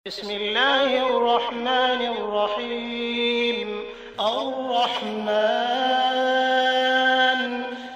بسم الله الرحمن الرحيم الرحمن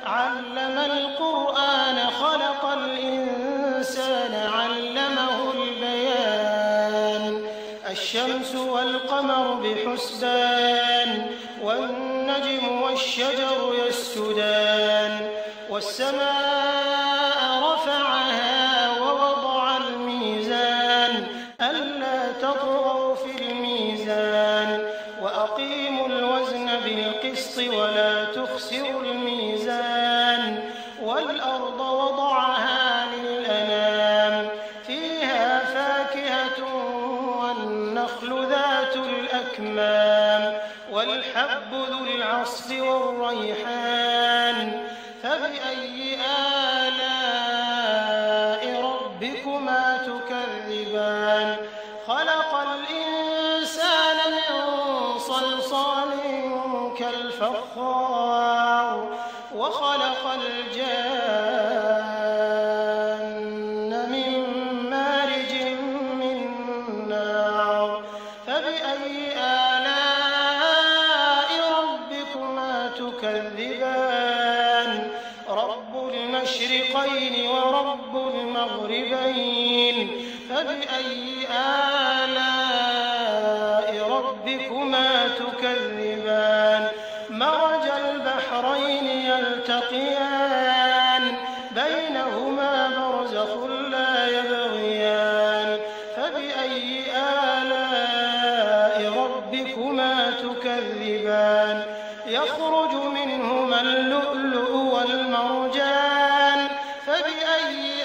علم القرآن خلق الإنسان علمه البيان الشمس والقمر بحسبان والنجم والشجر يسجدان والسماء رفعها ووضع الميزان ألا تطغوا في الميزان وأقيموا الوزن بالقسط ولا تخسروا الميزان والأرض وضعها للأنام فيها فاكهة والنخل ذات الأكمام والحب ذو العصف والريحان فبأي آلاء ربكما تكذبان خلق الإنسان من صلصال كالفخار وخلق الجان من مارج من نار فبأي آلاء ربكما تكذبان رب المشرقين ورب المغربين فبأي آلاء ربكما تكذبان مرج البحرين يلتقيان بينهما برزخ لا يبغيان فبأي آلاء ربكما تكذبان يخرج منهما اللؤلؤ والمرجان فبأي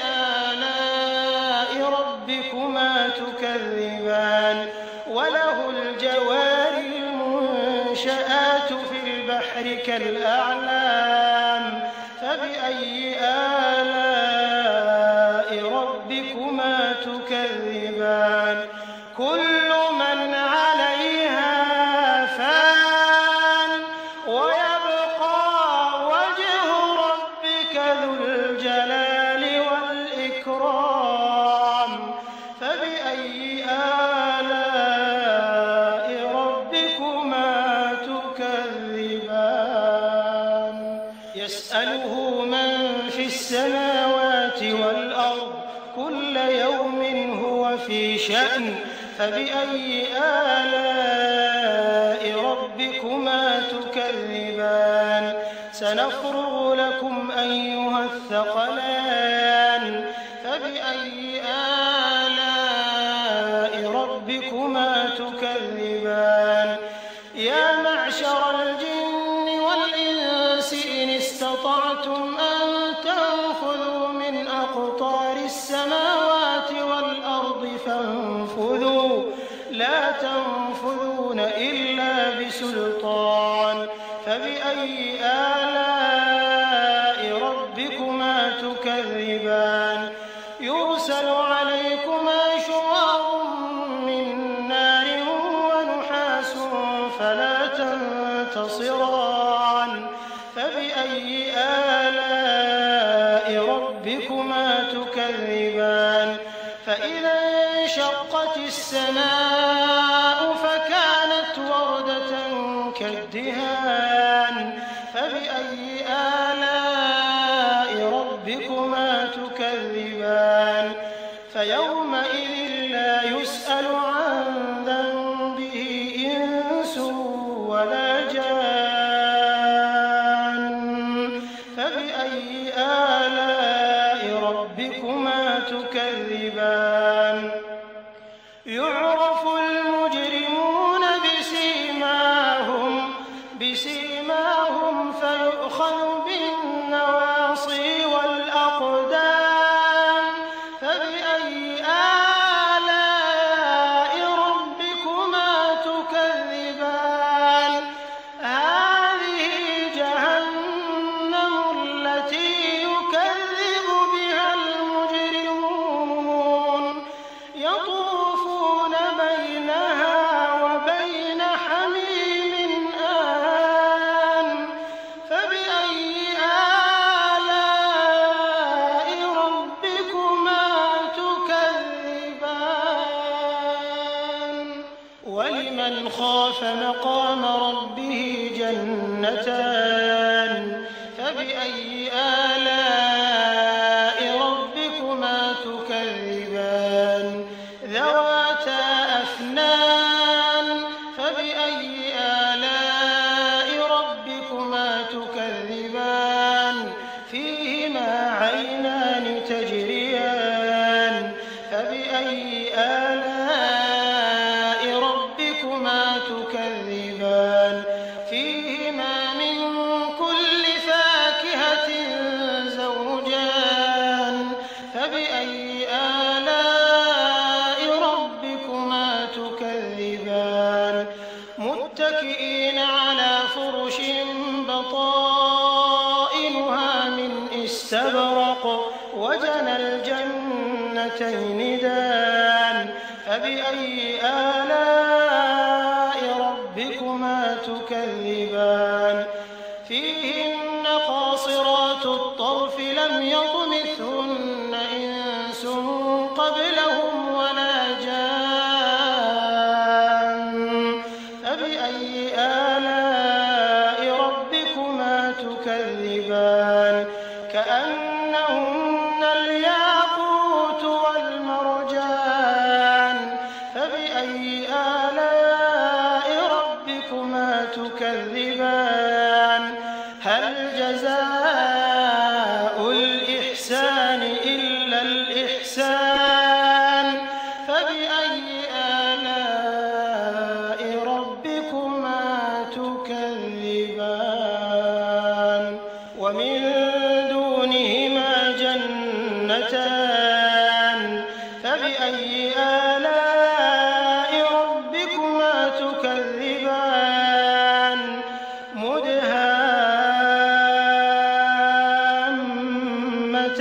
آلاء ربكما تكذبان وله الجوار المنشآت في البحر كالأعلام فبأي آلاء ربكما تكذبان كل من عليها فان ويبقى وجه ربك ذو الجلال والإكرام فبأي آلاء ربكما تكذبان يسأله من في السماوات والأرض كل يوم هو في شأن فبأي آلاء ربكما تكذبان سنفرغ لكم أيها الثقلان فبأي آلاء ربكما تكذبان يا معشر الجن والإنس إن استطعتم أن تنفذوا من أقطار السماوات والأرض فانفذوا لا تنفذون إلا بسلطان فبأي آلاء ربكما تكذبان يرسل عليكما شواظ من نار ونحاس فلا تنتصران فبأي آلاء ربكما تكذبان فإذا انشقت السماء فكانت وردة كالدهان فبأي آلاء ربكما تكذبان فيومئذ لا يسأل عن ذنبه إنس ولا جان فبأي آلاء ربكما تكذبان يعرف المجرمون بسيماهم فيؤخذ بالنواصي والأقدام فبأي آلاء ربكما تكذبان هذه جهنم التي يكذب بها المجرمون يطوفون ولمن خاف مقام ربه جنتان فبأي آلاء ربكما تكذبان ذواتا أفنان فبأي آلاء ربكما تكذبان فيهما عينان تجريان فبأي آلاء ربكما تكذبان فيهما من كل فاكهة زوجان فبأي آلاء ربكما تكذبان متكئين على فرش بطائنها من استبرق وجنى الجنتين دان فبأي آلاء ربكما تكذبان فيهن قاصرات الطرف لم يطمثهن إنس قبلهم ولا جان فبأي آلاء ربكما تكذبان كأنهن الياقوت والمرجان فبأي آلاء ربكما تكذبان هل جزاء الإحسان إلا الإحسان فبأي آلاء ربكما تكذبان ومن دونهما جنتان فبأي آلاء ربكما تكذبان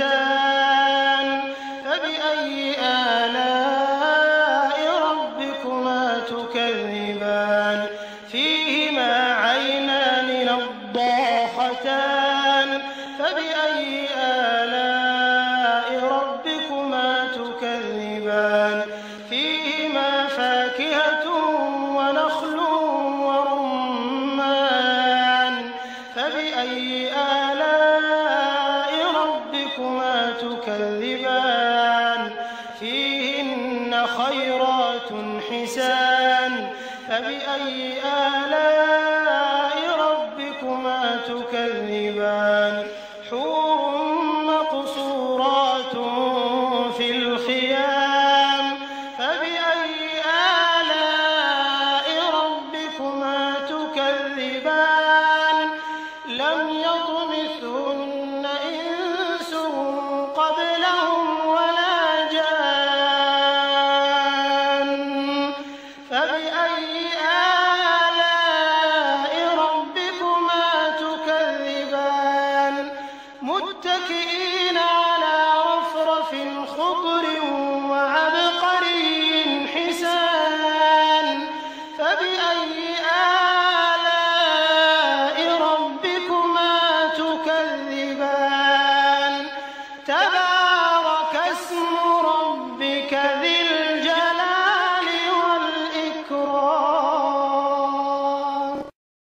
مدهامتان فبأي آلاء ربكما تكذبان فيهما عينان نضاختان فبأي آلاء ربكما تكذبان فيهما فاكهة ونخل ورمان فبأي آلاء ربكما تكذبان فيهن خيرات حسان فبأي آلاء ربكما تكذبان حور مقصورات في الخيام فبأي آلاء ربكما تكذبان لم يطمثهن إنس قبلهم ولا جان فبأي آلاء ربكما تكذبان متكئين على رفرف خضر